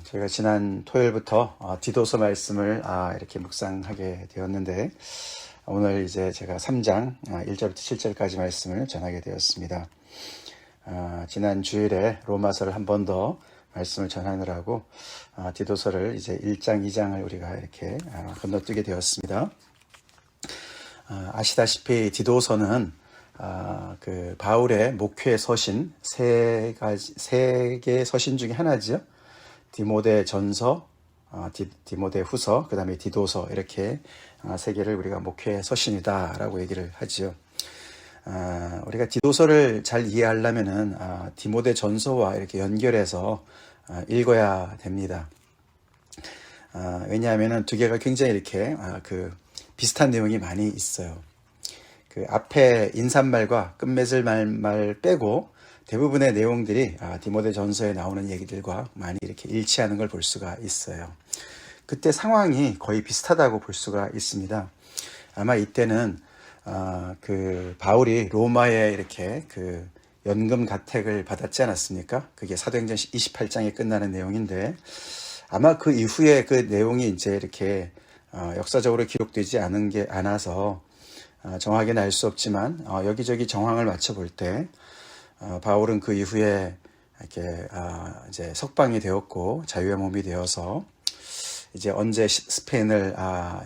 저희가 지난 토요일부터 디도서 말씀을 이렇게 묵상하게 되었는데, 오늘 이제 제가 3장 1절부터 7절까지 말씀을 전하게 되었습니다. 지난 주일에 로마서를 한 번 더 말씀을 전하느라고 디도서를 이제 1장, 2장을 우리가 이렇게 건너뛰게 되었습니다. 아시다시피 디도서는 그 바울의 목회 서신 세 개의 서신 중에 하나지요. 디모데 전서, 디모데 후서, 그 다음에 디도서, 이렇게 세 개를 우리가 목회 서신이다라고 얘기를 하지요. 우리가 디도서를 잘 이해하려면은 디모데 전서와 이렇게 연결해서 읽어야 됩니다. 왜냐하면은 두 개가 굉장히 이렇게 비슷한 내용이 많이 있어요. 그 앞에 인사말과 끝맺을 말 빼고 대부분의 내용들이 디모데 전서에 나오는 얘기들과 많이 이렇게 일치하는 걸 볼 수가 있어요. 그때 상황이 거의 비슷하다고 볼 수가 있습니다. 아마 이때는 그 바울이 로마에 이렇게 그 연금 가택을 받았지 않았습니까? 그게 사도행전 28장에 끝나는 내용인데, 아마 그 이후에 그 내용이 이제 이렇게 역사적으로 기록되지 않아서 정확하게는 알 수 없지만 여기저기 정황을 맞춰볼 때 바울은 그 이후에 이렇게 이제 석방이 되었고 자유의 몸이 되어서 이제 언제 스페인을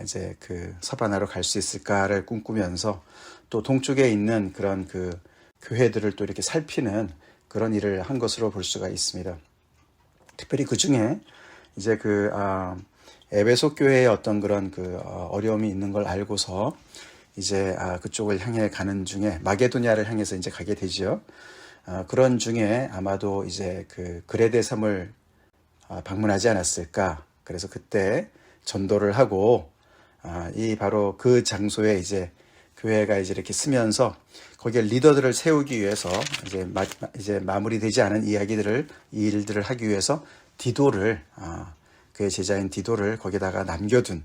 이제 그 서바나로 갈 수 있을까를 꿈꾸면서 또 동쪽에 있는 그런 그 교회들을 또 이렇게 살피는 그런 일을 한 것으로 볼 수가 있습니다. 특별히 그 중에 이제 그 에베소 교회의 어떤 그런 그 어려움이 있는 걸 알고서 이제 그쪽을 향해 가는 중에 마게도냐를 향해서 이제 가게 되죠. 그런 중에 아마도 이제 그 그레데 섬을 방문하지 않았을까. 그래서 그때 전도를 하고 이 바로 그 장소에 이제 교회가 이제 이렇게 쓰면서 거기에 리더들을 세우기 위해서 이제 마무리되지 않은 일들을 하기 위해서 디도를 그의 제자인 디도를 거기다가 남겨둔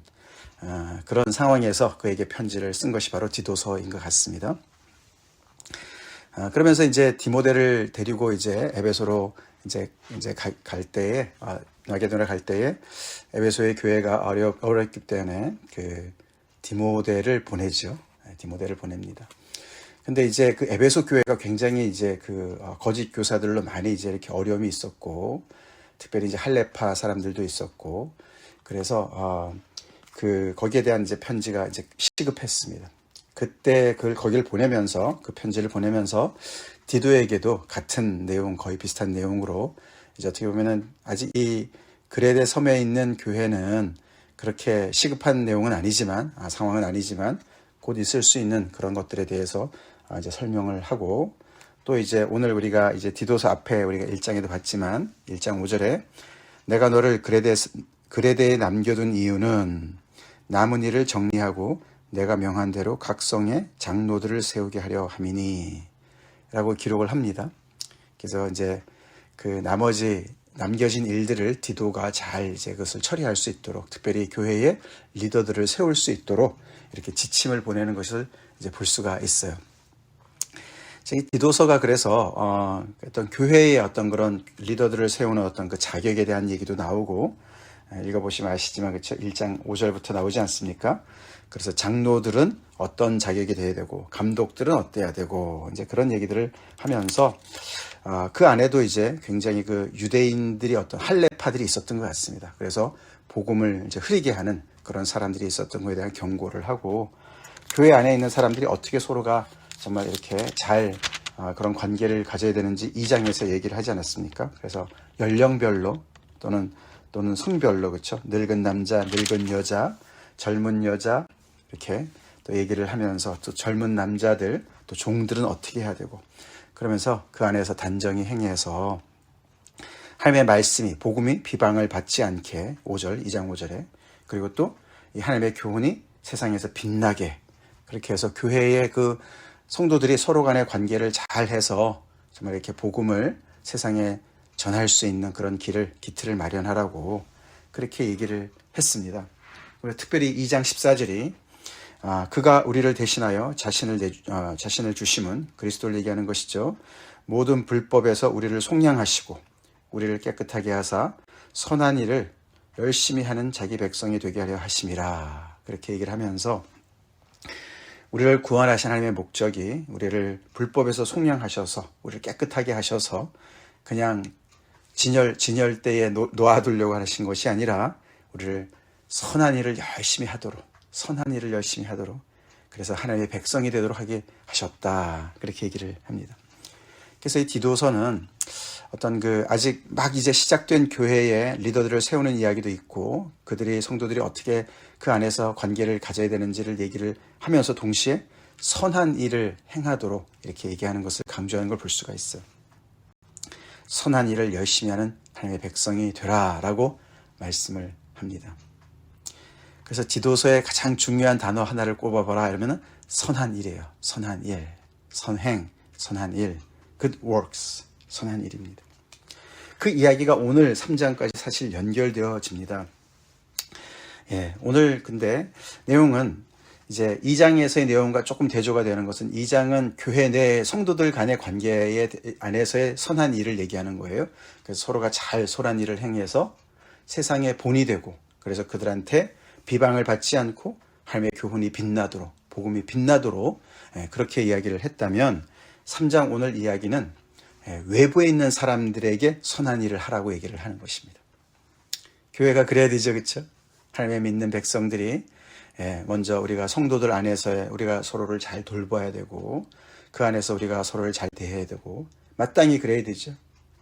그런 상황에서 그에게 편지를 쓴 것이 바로 디도서인 것 같습니다. 그러면서 이제 디모데를 데리고 이제 에베소로 이제 갈 때에 마게도냐 갈 때에 에베소의 교회가 어렵기 때문에 그 디모데를 보내죠. 디모데를 보냅니다. 근데 이제 그 에베소 교회가 굉장히 이제 그 거짓 교사들로 많이 이제 이렇게 어려움이 있었고, 특별히 이제 할레파 사람들도 있었고, 그래서 그 거기에 대한 이제 편지가 이제 시급했습니다. 그때 거기를 보내면서 그 편지를 보내면서 디도에게도 같은 내용, 거의 비슷한 내용으로 이제 어떻게 보면은 아직 이 그레데 섬에 있는 교회는 그렇게 시급한 내용은 아니지만 상황은 아니지만 곧 있을 수 있는 그런 것들에 대해서 이제 설명을 하고, 또 이제 오늘 우리가 이제 디도서 앞에 우리가 1장에도 봤지만 1장 5절에 내가 너를 그레데에 남겨둔 이유는 남은 일을 정리하고 내가 명한 대로 각 성에 장로들을 세우게 하려 함이니 라고 기록을 합니다. 그래서 이제 그 나머지 남겨진 일들을 디도가 잘 이제 그것을 처리할 수 있도록, 특별히 교회의 리더들을 세울 수 있도록 이렇게 지침을 보내는 것을 이제 볼 수가 있어요. 이 디도서가 그래서 어떤 교회의 어떤 그런 리더들을 세우는 어떤 그 자격에 대한 얘기도 나오고, 읽어보시면 아시지만 그렇죠? 1장 5절부터 나오지 않습니까? 그래서 장로들은 어떤 자격이 돼야 되고 감독들은 어때야 되고 이제 그런 얘기들을 하면서 그 안에도 이제 굉장히 그 유대인들이 어떤 할레파들이 있었던 것 같습니다. 그래서 복음을 이제 흐리게 하는 그런 사람들이 있었던 것에 대한 경고를 하고, 교회 안에 있는 사람들이 어떻게 서로가 정말 이렇게 잘 그런 관계를 가져야 되는지 2장에서 얘기를 하지 않았습니까? 그래서 연령별로 또는 성별로, 그렇죠? 늙은 남자, 늙은 여자, 젊은 여자 이렇게 또 얘기를 하면서, 또 젊은 남자들, 또 종들은 어떻게 해야 되고, 그러면서 그 안에서 단정히 행해서 하나님의 말씀이, 복음이 비방을 받지 않게 2장 5절에, 그리고 또 이 하나님의 교훈이 세상에서 빛나게, 그렇게 해서 교회의 그 성도들이 서로 간의 관계를 잘 해서 정말 이렇게 복음을 세상에 전할 수 있는 그런 기틀을 마련하라고 그렇게 얘기를 했습니다. 특별히 2장 14절이 그가 우리를 대신하여 자신을 주심은 그리스도를 얘기하는 것이죠. 모든 불법에서 우리를 속량하시고 우리를 깨끗하게 하사 선한 일을 열심히 하는 자기 백성이 되게 하려 하심이라. 그렇게 얘기를 하면서 우리를 구원하신 하나님의 목적이 우리를 불법에서 속량하셔서 우리를 깨끗하게 하셔서 그냥 진열대에 놓아두려고 하신 것이 아니라 우리를 선한 일을 열심히 하도록 그래서 하나님의 백성이 되도록 하게 하셨다. 그렇게 얘기를 합니다. 그래서 이 디도서는 어떤 아직 막 이제 시작된 교회의 리더들을 세우는 이야기도 있고 성도들이 어떻게 그 안에서 관계를 가져야 되는지를 얘기를 하면서 동시에 선한 일을 행하도록 이렇게 얘기하는 것을 강조하는 걸 볼 수가 있어요. 선한 일을 열심히 하는 하나님의 백성이 되라라고 말씀을 합니다. 그래서 디도서의 가장 중요한 단어 하나를 꼽아봐라 이러면 선한 일이에요. 선한 일, 선행, 선한 일, good works, 선한 일입니다. 그 이야기가 오늘 3장까지 사실 연결되어집니다. 오늘 근데 내용은 이제 2장에서의 내용과 조금 대조가 되는 것은 2장은 교회 내 성도들 간의 관계 안에서의 선한 일을 얘기하는 거예요. 그래서 서로가 잘 선한 일을 행해서 세상의 본이 되고 그래서 그들한테 비방을 받지 않고 하나님의 교훈이 빛나도록 복음이 빛나도록 그렇게 이야기를 했다면 3장 오늘 이야기는 외부에 있는 사람들에게 선한 일을 하라고 얘기를 하는 것입니다. 교회가 그래야 되죠, 그렇죠? 하나님의 믿는 백성들이 먼저 우리가 성도들 안에서 우리가 서로를 잘 돌봐야 되고 그 안에서 우리가 서로를 잘 대해야 되고 마땅히 그래야 되죠.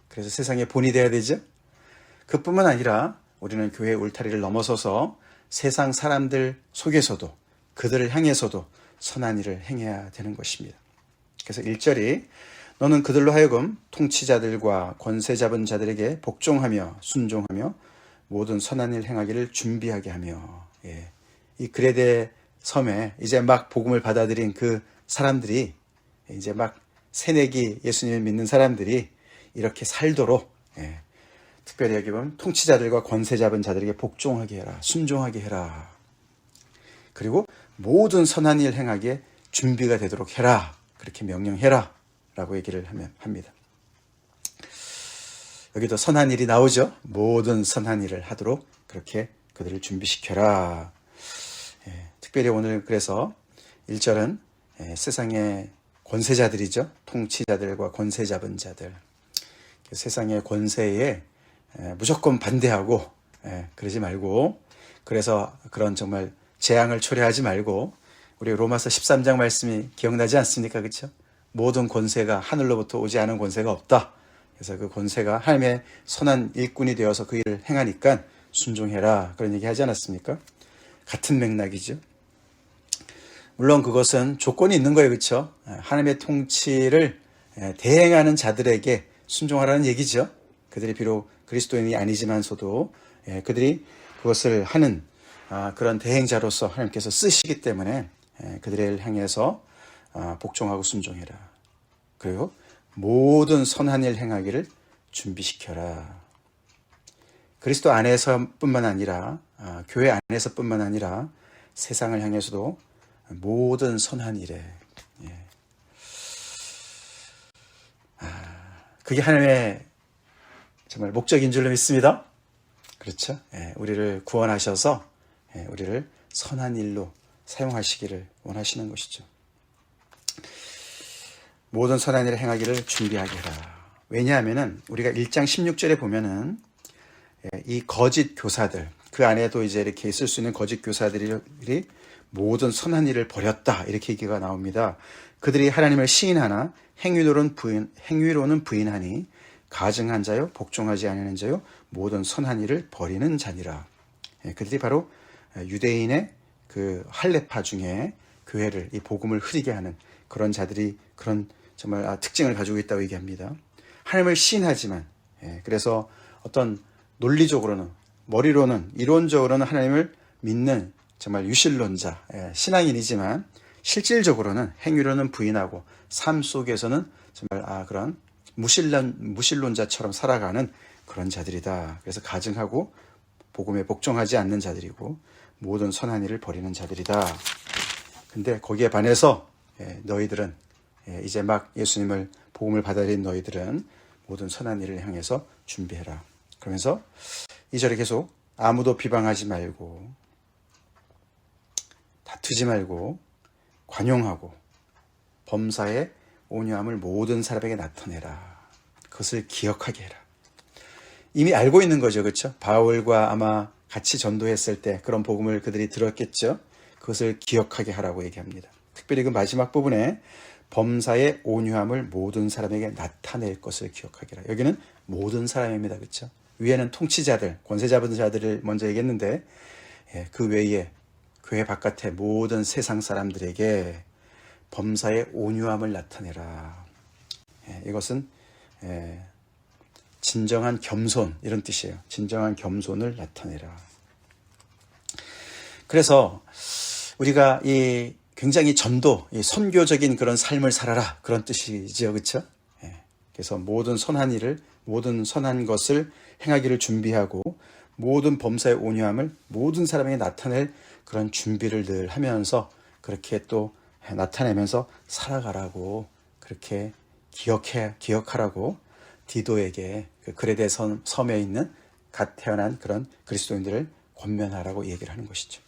그래서 세상의 본이 돼야 되죠. 그뿐만 아니라 우리는 교회의 울타리를 넘어서서 세상 사람들 속에서도 그들을 향해서도 선한 일을 행해야 되는 것입니다. 그래서 1절이 너는 그들로 하여금 통치자들과 권세 잡은 자들에게 복종하며 순종하며 모든 선한 일 행하기를 준비하게 하며 이 그레데 섬에 이제 막 복음을 받아들인 그 사람들이 이제 막 새내기 예수님을 믿는 사람들이 이렇게 살도록 특별히 여기 보면 통치자들과 권세 잡은 자들에게 복종하게 해라, 순종하게 해라. 그리고 모든 선한 일 행하기에 준비가 되도록 해라. 그렇게 명령해라 라고 얘기를 합니다. 여기도 선한 일이 나오죠. 모든 선한 일을 하도록 그렇게 그들을 준비시켜라. 특별히 오늘 그래서 1절은 세상의 권세자들이죠. 통치자들과 권세 잡은 자들. 세상의 권세에 무조건 반대하고 그러지 말고 그래서 그런 정말 재앙을 초래하지 말고 우리 로마서 13장 말씀이 기억나지 않습니까? 그렇죠? 모든 권세가 하늘로부터 오지 않은 권세가 없다. 그래서 그 권세가 하나님의 선한 일꾼이 되어서 그 일을 행하니까 순종해라. 그런 얘기 하지 않았습니까? 같은 맥락이죠. 물론 그것은 조건이 있는 거예요. 그렇죠? 하나님의 통치를 대행하는 자들에게 순종하라는 얘기죠. 그들이 비록 그리스도인이 아니지만서도 그들이 그것을 하는 그런 대행자로서 하나님께서 쓰시기 때문에 그들을 향해서 복종하고 순종해라. 그리고 모든 선한 일 행하기를 준비시켜라. 그리스도 안에서뿐만 아니라 교회 안에서뿐만 아니라 세상을 향해서도 모든 선한 일에 그게 하나님의 정말 목적인 줄로 믿습니다. 그렇죠? 우리를 구원하셔서 우리를 선한 일로 사용하시기를 원하시는 것이죠. 모든 선한 일을 행하기를 준비하게 해라. 왜냐하면은 우리가 1장 16절에 보면은 이 거짓 교사들, 그 안에도 이제 이렇게 있을 수 있는 거짓 교사들이 모든 선한 일을 버렸다. 이렇게 얘기가 나옵니다. 그들이 하나님을 시인하나 행위로는 부인하니 가증한 자요, 복종하지 아니하는 자요, 모든 선한 일을 버리는 자니라. 그들이 바로 유대인의 그 할례파 중에 교회를, 이 복음을 흐리게 하는 그런 자들이 그런 정말 특징을 가지고 있다고 얘기합니다. 하나님을 시인하지만, 그래서 어떤 논리적으로는, 머리로는, 이론적으로는 하나님을 믿는 정말 유실론자, 신앙인이지만 실질적으로는 행위로는 부인하고 삶 속에서는 정말 그런 무신론자처럼 살아가는 그런 자들이다. 그래서 가증하고 복음에 복종하지 않는 자들이고 모든 선한 일을 버리는 자들이다. 근데 거기에 반해서 너희들은 이제 막 예수님을 복음을 받아들인 너희들은 모든 선한 일을 향해서 준비해라. 그러면서 2절에 계속 아무도 비방하지 말고 다투지 말고 관용하고 범사의 온유함을 모든 사람에게 나타내라. 그것을 기억하게 해라. 이미 알고 있는 거죠. 그렇죠? 바울과 아마 같이 전도했을 때 그런 복음을 그들이 들었겠죠. 그것을 기억하게 하라고 얘기합니다. 특별히 그 마지막 부분에 범사의 온유함을 모든 사람에게 나타낼 것을 기억하게 하라. 여기는 모든 사람입니다. 그렇죠? 위에는 통치자들, 권세 잡은 자들을 먼저 얘기했는데 그 외에 교회 바깥의 모든 세상 사람들에게 범사의 온유함을 나타내라. 이것은 진정한 겸손 이런 뜻이에요. 진정한 겸손을 나타내라. 그래서 우리가 이 굉장히 전도, 이 선교적인 그런 삶을 살아라 그런 뜻이죠. 그렇죠? 그래서 모든 선한 일을, 모든 선한 것을 행하기를 준비하고 모든 범사의 온유함을 모든 사람에게 나타낼 그런 준비를 늘 하면서 그렇게 또 나타내면서 살아가라고 그렇게 기억하라고 디도에게 그 그레데 섬에 있는 갓 태어난 그런 그리스도인들을 권면하라고 얘기를 하는 것이죠.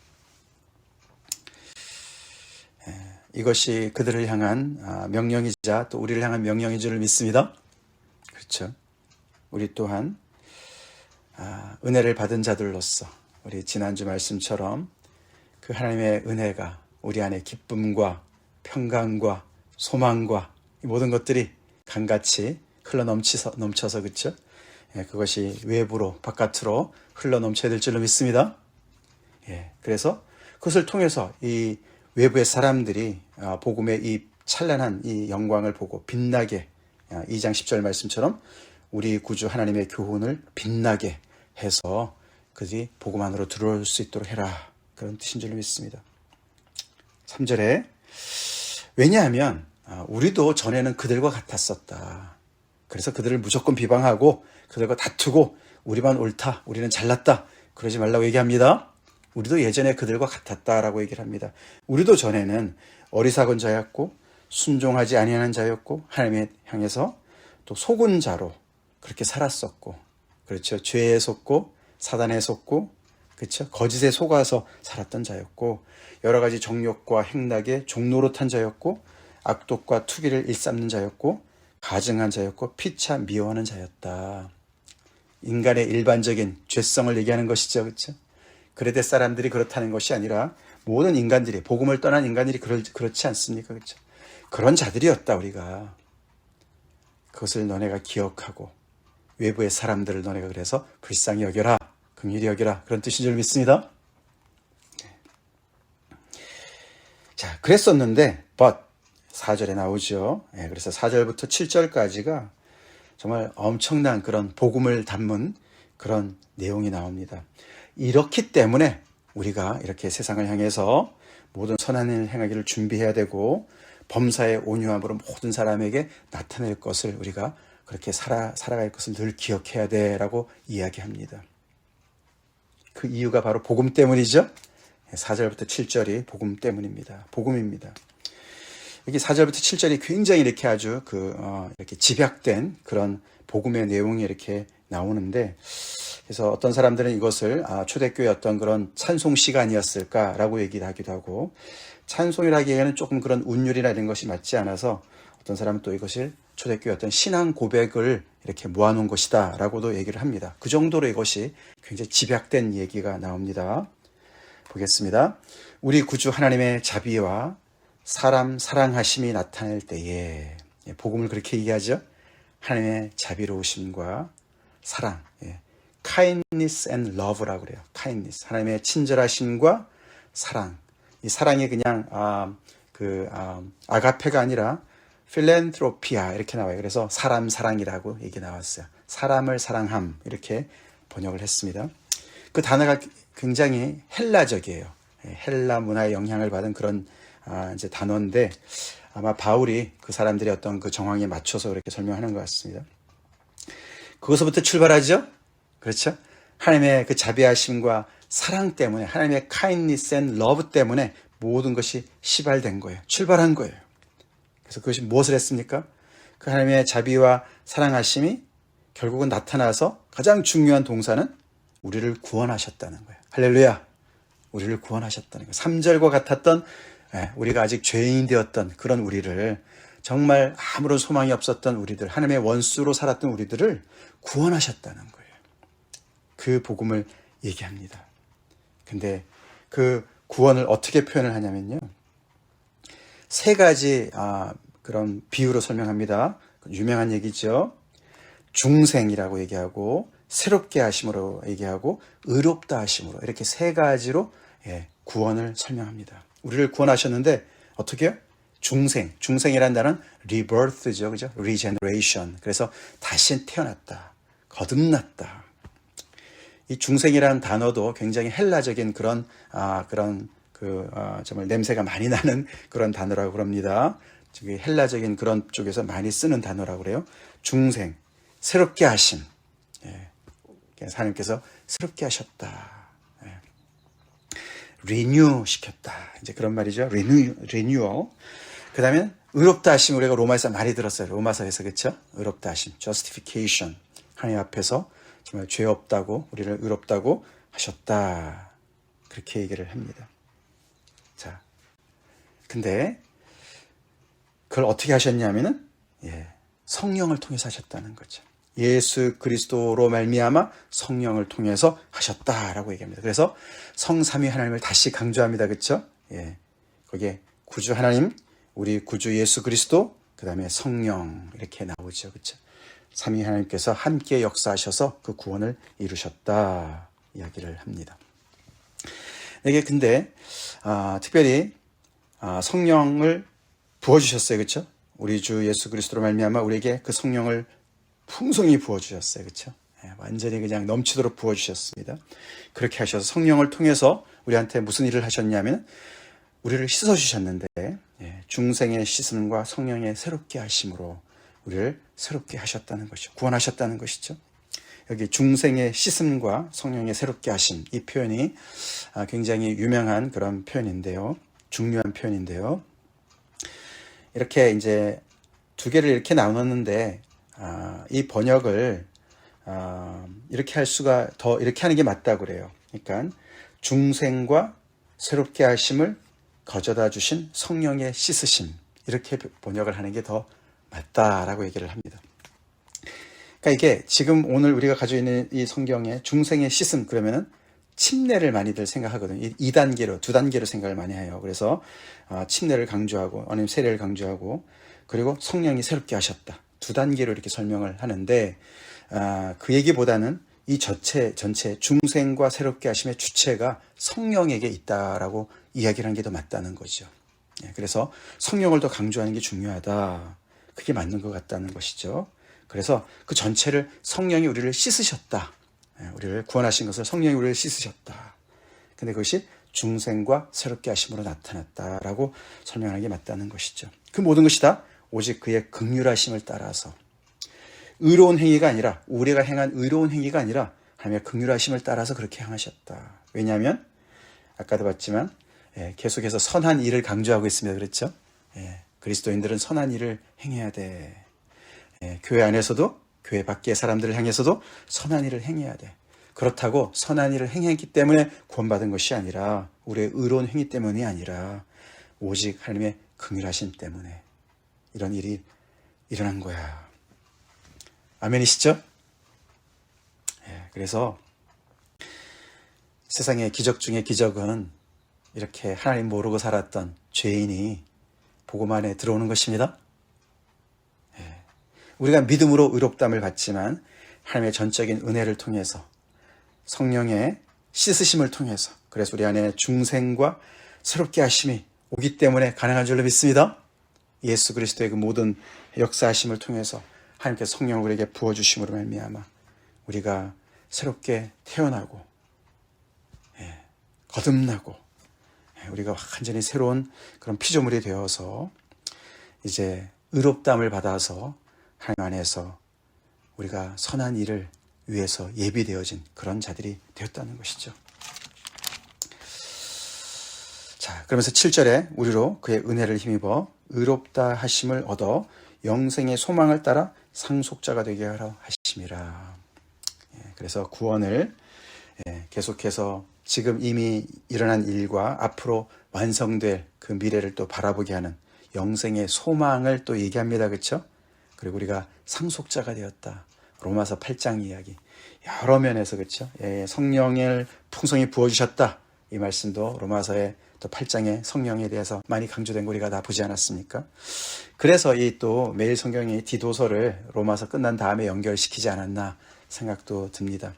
이것이 그들을 향한 명령이자 또 우리를 향한 명령인 줄 믿습니다. 그렇죠. 우리 또한 은혜를 받은 자들로서 우리 지난주 말씀처럼 그 하나님의 은혜가 우리 안에 기쁨과 평강과 소망과 이 모든 것들이 강같이 흘러 넘쳐서 그렇죠. 그것이 외부로 바깥으로 흘러 넘쳐야 될 줄로 믿습니다. 그래서 그것을 통해서 이 외부의 사람들이 복음의 이 찬란한 이 영광을 보고 빛나게 2장 10절 말씀처럼 우리 구주 하나님의 교훈을 빛나게 해서 그들이 복음 안으로 들어올 수 있도록 해라. 그런 뜻인 줄로 믿습니다. 3절에 왜냐하면 우리도 전에는 그들과 같았었다. 그래서 그들을 무조건 비방하고 그들과 다투고 우리만 옳다, 우리는 잘났다 그러지 말라고 얘기합니다. 우리도 예전에 그들과 같았다라고 얘기를 합니다. 우리도 전에는 어리석은 자였고 순종하지 아니하는 자였고 하나님에 향해서 또 속은 자로 그렇게 살았었고 그렇죠. 죄에 속고 사단에 속고 그렇죠. 거짓에 속아서 살았던 자였고 여러 가지 정욕과 행락에 종노릇한 자였고 악독과 투기를 일삼는 자였고 가증한 자였고 피차 미워하는 자였다. 인간의 일반적인 죄성을 얘기하는 것이죠. 그렇죠? 그레데 사람들이 그렇다는 것이 아니라 모든 인간들이 복음을 떠난 인간들이 그렇지 않습니까? 그렇죠? 그런 자들이었다 우리가. 그것을 너네가 기억하고 외부의 사람들을 너네가 그래서 불쌍히 여겨라. 긍휼히 여겨라. 그런 뜻인 줄 믿습니다. 자, 그랬었는데 but 4절에 나오죠. 그래서 4절부터 7절까지가 정말 엄청난 그런 복음을 담은 그런 내용이 나옵니다. 이렇기 때문에 우리가 이렇게 세상을 향해서 모든 선한 일을 행하기를 준비해야 되고 범사의 온유함으로 모든 사람에게 나타낼 것을 우리가 그렇게 살아갈 것을 늘 기억해야 돼라고 이야기합니다. 그 이유가 바로 복음 때문이죠. 4절부터 7절이 복음 때문입니다. 복음입니다. 여기 4절부터 7절이 굉장히 이렇게 아주 이렇게 집약된 그런 복음의 내용이 이렇게 나오는데, 그래서 어떤 사람들은 이것을 초대교회 어떤 그런 찬송 시간이었을까라고 얘기를 하기도 하고, 찬송이라기에는 조금 그런 운율이나 이런 것이 맞지 않아서 어떤 사람은 또 이것을 초대교회 어떤 신앙 고백을 이렇게 모아놓은 것이다 라고도 얘기를 합니다. 그 정도로 이것이 굉장히 집약된 얘기가 나옵니다. 보겠습니다. 우리 구주 하나님의 자비와 사람 사랑하심이 나타날 때에, 복음을 그렇게 얘기하죠. 하나님의 자비로우심과 사랑, kindness and love라고 그래요. kindness, 하나님의 친절하심과 사랑. 이 사랑이 그냥 아가페가 아니라 필랜트로피아 이렇게 나와요. 그래서 사람 사랑이라고 얘기 나왔어요. 사람을 사랑함 이렇게 번역을 했습니다. 그 단어가 굉장히 헬라적이에요. 헬라 문화의 영향을 받은 그런 이제 단어인데, 아마 바울이 그 사람들의 어떤 그 정황에 맞춰서 그렇게 설명하는 것 같습니다. 그것부터 출발하죠. 그렇죠? 하나님의 그 자비하심과 사랑 때문에, 하나님의 kindness and love 때문에 모든 것이 시발된 거예요. 출발한 거예요. 그래서 그것이 무엇을 했습니까? 그 하나님의 자비와 사랑하심이 결국은 나타나서 가장 중요한 동사는 우리를 구원하셨다는 거예요. 할렐루야. 우리를 구원하셨다는 거예요. 3절과 같았던 우리가 아직 죄인 되었던 그런 우리를, 정말 아무런 소망이 없었던 우리들, 하나님의 원수로 살았던 우리들을 구원하셨다는 거예요. 그 복음을 얘기합니다. 근데 그 구원을 어떻게 표현을 하냐면요, 세 가지 그런 비유로 설명합니다. 유명한 얘기죠. 중생이라고 얘기하고, 새롭게 하심으로 얘기하고, 의롭다 하심으로, 이렇게 세 가지로 구원을 설명합니다. 우리를 구원하셨는데 어떻게 해요? 중생이라는 단어는 rebirth죠, 그죠? regeneration. 그래서 다시 태어났다, 거듭났다. 이 중생이라는 단어도 굉장히 헬라적인 정말 냄새가 많이 나는 그런 단어라고 그럽니다. 헬라적인 그런 쪽에서 많이 쓰는 단어라고 그래요. 중생, 새롭게 하심. 하나님께서 새롭게 하셨다. 리뉴 시켰다. 이제 그런 말이죠. 리뉴얼. 그 다음에 의롭다 하심, 우리가 로마에서 많이 들었어요. 로마서에서, 그렇죠? 의롭다 하심, justification. 하나님 앞에서 정말 죄 없다고, 우리를 의롭다고 하셨다. 그렇게 얘기를 합니다. 자, 근데 그걸 어떻게 하셨냐면은 성령을 통해서 하셨다는 거죠. 예수 그리스도로 말미암아 성령을 통해서 하셨다라고 얘기합니다. 그래서 성삼위 하나님을 다시 강조합니다. 그렇죠? 거기에 구주 하나님, 우리 구주 예수 그리스도, 그 다음에 성령, 이렇게 나오죠. 그렇죠? 삼위 하나님께서 함께 역사하셔서 그 구원을 이루셨다 이야기를 합니다. 이게 근데 특별히 성령을 부어주셨어요. 그렇죠? 우리 주 예수 그리스도로 말미암아 우리에게 그 성령을 풍성히 부어주셨어요. 그렇죠? 완전히 그냥 넘치도록 부어주셨습니다. 그렇게 하셔서 성령을 통해서 우리한테 무슨 일을 하셨냐면, 우리를 씻어주셨는데, 중생의 씻음과 성령의 새롭게 하심으로 우리를 새롭게 하셨다는 것이죠. 구원하셨다는 것이죠. 여기 중생의 씻음과 성령의 새롭게 하심, 이 표현이 굉장히 유명한 그런 표현인데요. 중요한 표현인데요. 이렇게 이제 두 개를 이렇게 나눴는데, 이 번역을 이렇게 할 수가 이렇게 하는 게 맞다고 그래요. 그러니까 중생과 새롭게 하심을 거저다 주신 성령의 씻으심, 이렇게 번역을 하는 게 더 맞다라고 얘기를 합니다. 그러니까 이게 지금 오늘 우리가 가지고 있는 이 성경의 중생의 씻음, 그러면은 침례를 많이들 생각하거든요. 2단계로, 2단계로 생각을 많이 해요. 그래서 침례를 강조하고, 아니면 세례를 강조하고, 그리고 성령이 새롭게 하셨다, 2단계로 이렇게 설명을 하는데, 그 얘기보다는 이 전체 중생과 새롭게 하심의 주체가 성령에게 있다라고 이야기를 하는 게 더 맞다는 거죠. 그래서 성령을 더 강조하는 게 중요하다, 그게 맞는 것 같다는 것이죠. 그래서 그 전체를 성령이 우리를 씻으셨다, 우리를 구원하신 것을 성령이 우리를 씻으셨다, 근데 그것이 중생과 새롭게 하심으로 나타났다라고 설명하는 게 맞다는 것이죠. 그 모든 것이 다 오직 그의 긍휼하심을 따라서, 의로운 행위가 아니라, 우리가 행한 의로운 행위가 아니라 하나님의 긍휼하심을 따라서 그렇게 행하셨다. 왜냐하면 아까도 봤지만 계속해서 선한 일을 강조하고 있습니다. 그렇죠? 그리스도인들은 선한 일을 행해야 돼. 교회 안에서도, 교회 밖의 사람들을 향해서도 선한 일을 행해야 돼. 그렇다고 선한 일을 행했기 때문에 구원받은 것이 아니라, 우리의 의로운 행위 때문이 아니라 오직 하나님의 긍휼하심 때문에 이런 일이 일어난 거야. 아멘이시죠? 그래서 세상의 기적 중에 기적은 이렇게 하나님 모르고 살았던 죄인이 복음 안에 들어오는 것입니다. 우리가 믿음으로 의롭다함을 받지만 하나님의 전적인 은혜를 통해서, 성령의 씻으심을 통해서, 그래서 우리 안에 중생과 새롭게 하심이 오기 때문에 가능한 줄로 믿습니다. 예수 그리스도의 그 모든 역사하심을 통해서 하나님께서 성령을 우리에게 부어주심으로 말미암아 우리가 새롭게 태어나고 거듭나고 우리가 완전히 새로운 그런 피조물이 되어서 이제 의롭다함을 받아서 하나님 안에서 우리가 선한 일을 위해서 예비되어진 그런 자들이 되었다는 것이죠. 자, 그러면서 7절에 우리로 그의 은혜를 힘입어 의롭다 하심을 얻어 영생의 소망을 따라 상속자가 되게 하라 하심이라. 그래서 구원을 계속해서 지금 이미 일어난 일과 앞으로 완성될 그 미래를 또 바라보게 하는 영생의 소망을 또 얘기합니다. 그렇죠? 그리고 우리가 상속자가 되었다. 로마서 8장 이야기. 여러 면에서 그렇죠? 성령을 풍성히 부어주셨다. 이 말씀도 로마서의 또 8장의 성령에 대해서 많이 강조된 거 우리가 다 보지 않았습니까? 그래서 이 또 매일 성경이 디도서를 로마서 끝난 다음에 연결시키지 않았나 생각도 듭니다.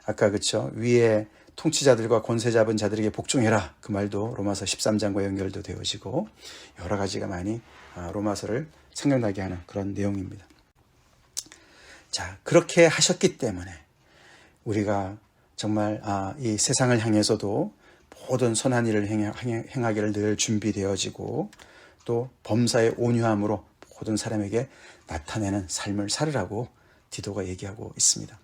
아까 그렇죠? 위에 통치자들과 권세 잡은 자들에게 복종해라. 그 말도 로마서 13장과 연결도 되어지고 여러 가지가 많이 로마서를 생각나게 하는 그런 내용입니다. 자, 그렇게 하셨기 때문에 우리가 정말 이 세상을 향해서도 모든 선한 일을 행하기를 늘 준비되어지고 또 범사의 온유함으로 모든 사람에게 나타내는 삶을 살으라고 디도가 얘기하고 있습니다.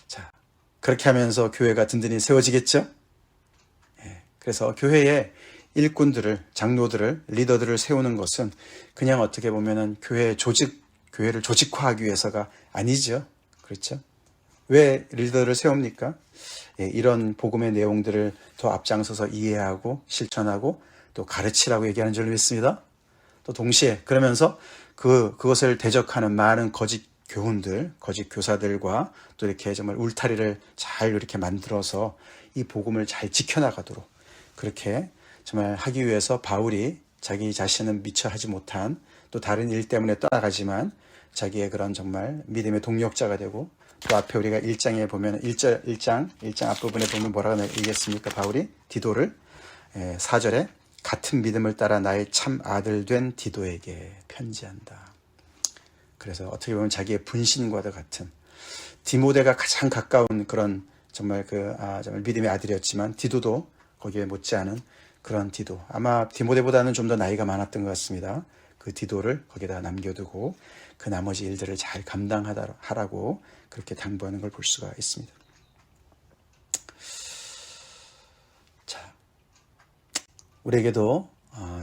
자, 그렇게 하면서 교회가 든든히 세워지겠죠? 그래서 교회에 일꾼들을, 장로들을, 리더들을 세우는 것은 그냥 어떻게 보면은 교회를 조직화하기 위해서가 아니죠. 그렇죠? 왜 리더를 세웁니까? 이런 복음의 내용들을 더 앞장서서 이해하고 실천하고 또 가르치라고 얘기하는 줄 믿습니다. 또 동시에 그러면서 그것을 대적하는 많은 거짓 교훈들, 거짓 교사들과 또 이렇게 정말 울타리를 잘 이렇게 만들어서 이 복음을 잘 지켜나가도록 그렇게 정말 하기 위해서 바울이 자기 자신은 미처 하지 못한 또 다른 일 때문에 떠나가지만 자기의 그런 정말 믿음의 동력자가 되고 또 앞에 우리가 1장에 보면 1장 앞부분에 보면 뭐라고 얘기했습니까? 바울이 디도를 4절에 같은 믿음을 따라 나의 참 아들 된 디도에게 편지한다. 그래서 어떻게 보면 자기의 분신과도 같은 디모데가 가장 가까운 그런 정말 정말 믿음의 아들이었지만 디도도 거기에 못지않은 그런 디도. 아마 디모데보다는 좀 더 나이가 많았던 것 같습니다. 그 디도를 거기다 남겨두고 그 나머지 일들을 잘 감당하라고 그렇게 당부하는 걸 볼 수가 있습니다. 자, 우리에게도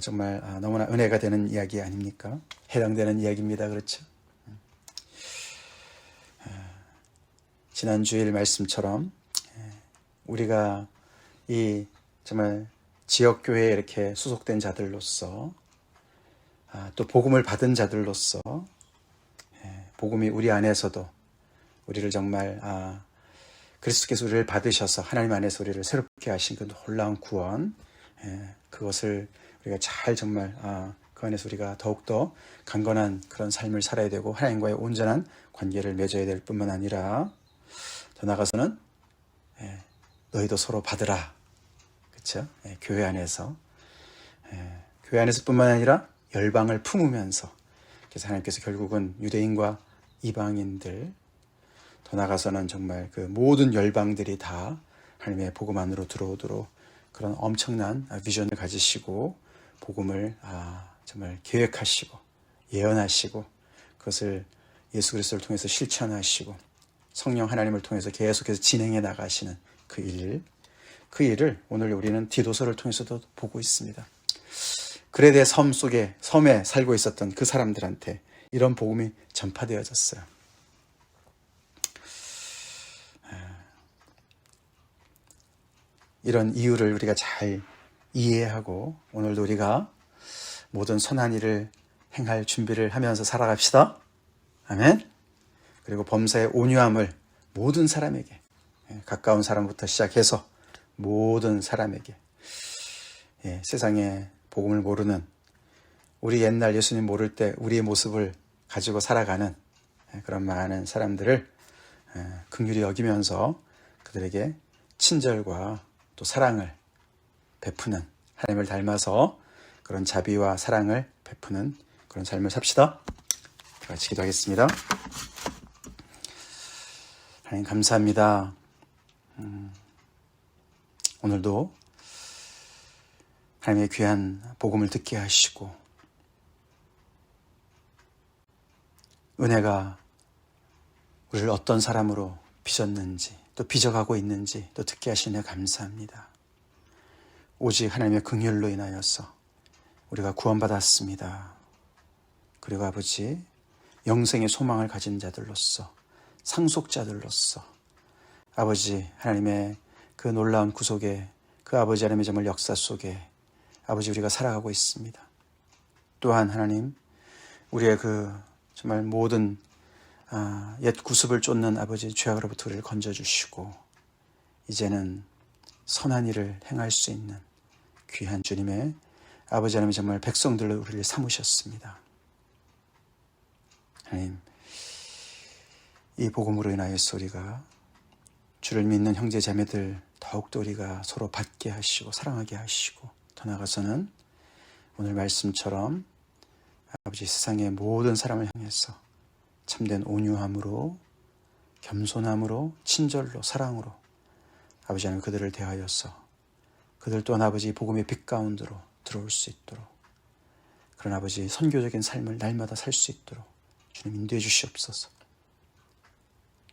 정말 너무나 은혜가 되는 이야기 아닙니까? 해당되는 이야기입니다. 그렇죠? 지난 주일 말씀처럼 우리가 이 정말 지역교회에 이렇게 소속된 자들로서 또 복음을 받은 자들로서 복음이 우리 안에서도 우리를 정말 그리스도께서 우리를 받으셔서 하나님 안에서 우리를 새롭게 하신 그 놀라운 구원 그것을 우리가 잘 정말 그 안에서 우리가 더욱더 강건한 그런 삶을 살아야 되고 하나님과의 온전한 관계를 맺어야 될 뿐만 아니라 더 나아가서는 너희도 서로 받으라. 그렇죠? 교회 안에서 교회 안에서뿐만 아니라 열방을 품으면서 그래서 하나님께서 결국은 유대인과 이방인들 더 나아가서는 정말 그 모든 열방들이 다 하나님의 복음 안으로 들어오도록 그런 엄청난 비전을 가지시고 복음을 정말 계획하시고 예언하시고 그것을 예수 그리스도를 통해서 실천하시고 성령 하나님을 통해서 계속해서 진행해 나가시는 그 일을 오늘 우리는 디도서를 통해서도 보고 있습니다. 그레데 섬에 살고 있었던 그 사람들한테 이런 복음이 전파되어졌어요. 이런 이유를 우리가 잘 이해하고 오늘도 우리가 모든 선한 일을 행할 준비를 하면서 살아갑시다. 아멘. 그리고 범사의 온유함을 모든 사람에게 가까운 사람부터 시작해서 모든 사람에게 세상에 복음을 모르는 우리 옛날 예수님 모를 때 우리의 모습을 가지고 살아가는 그런 많은 사람들을 긍휼히 여기면서 그들에게 친절과 또 사랑을 베푸는 하나님을 닮아서 그런 자비와 사랑을 베푸는 그런 삶을 삽시다. 같이 기도하겠습니다. 하나님 감사합니다. 오늘도 하나님의 귀한 복음을 듣게 하시고 은혜가 우리를 어떤 사람으로 빚었는지 또 빚어가고 있는지 또 듣게 하시네 감사합니다. 오직 하나님의 긍휼로 인하여서 우리가 구원받았습니다. 그리고 아버지 영생의 소망을 가진 자들로서 상속자들로서 아버지 하나님의 그 놀라운 구속의 그 아버지 하나님의 정말 역사 속에 아버지 우리가 살아가고 있습니다. 또한 하나님 우리의 그 정말 모든 옛 구습을 쫓는 아버지 죄악으로부터 우리를 건져주시고 이제는 선한 일을 행할 수 있는 귀한 주님의 아버지 하나님 정말 백성들로 우리를 삼으셨습니다. 하나님 이 복음으로 인하여서 우리가 주를 믿는 형제 자매들 더욱더 우리가 서로 받게 하시고 사랑하게 하시고 더 나아가서는 오늘 말씀처럼 아버지 세상의 모든 사람을 향해서 참된 온유함으로 겸손함으로 친절로 사랑으로 아버지 하나님 그들을 대하여서 그들 또한 아버지 복음의 빛 가운데로 들어올 수 있도록 그런 아버지 선교적인 삶을 날마다 살 수 있도록 주님 인도해 주시옵소서.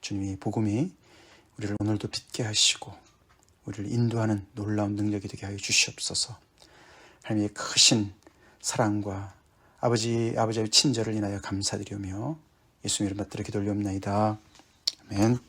주님이 복음이 우리를 오늘도 빛게 하시고 우리를 인도하는 놀라운 능력이 되게 하여 주시옵소서. 하나님의 크신 사랑과 아버지의 친절을 인하여 감사드리며 예수님 이름 받들어 기도 올리옵나이다. 아멘.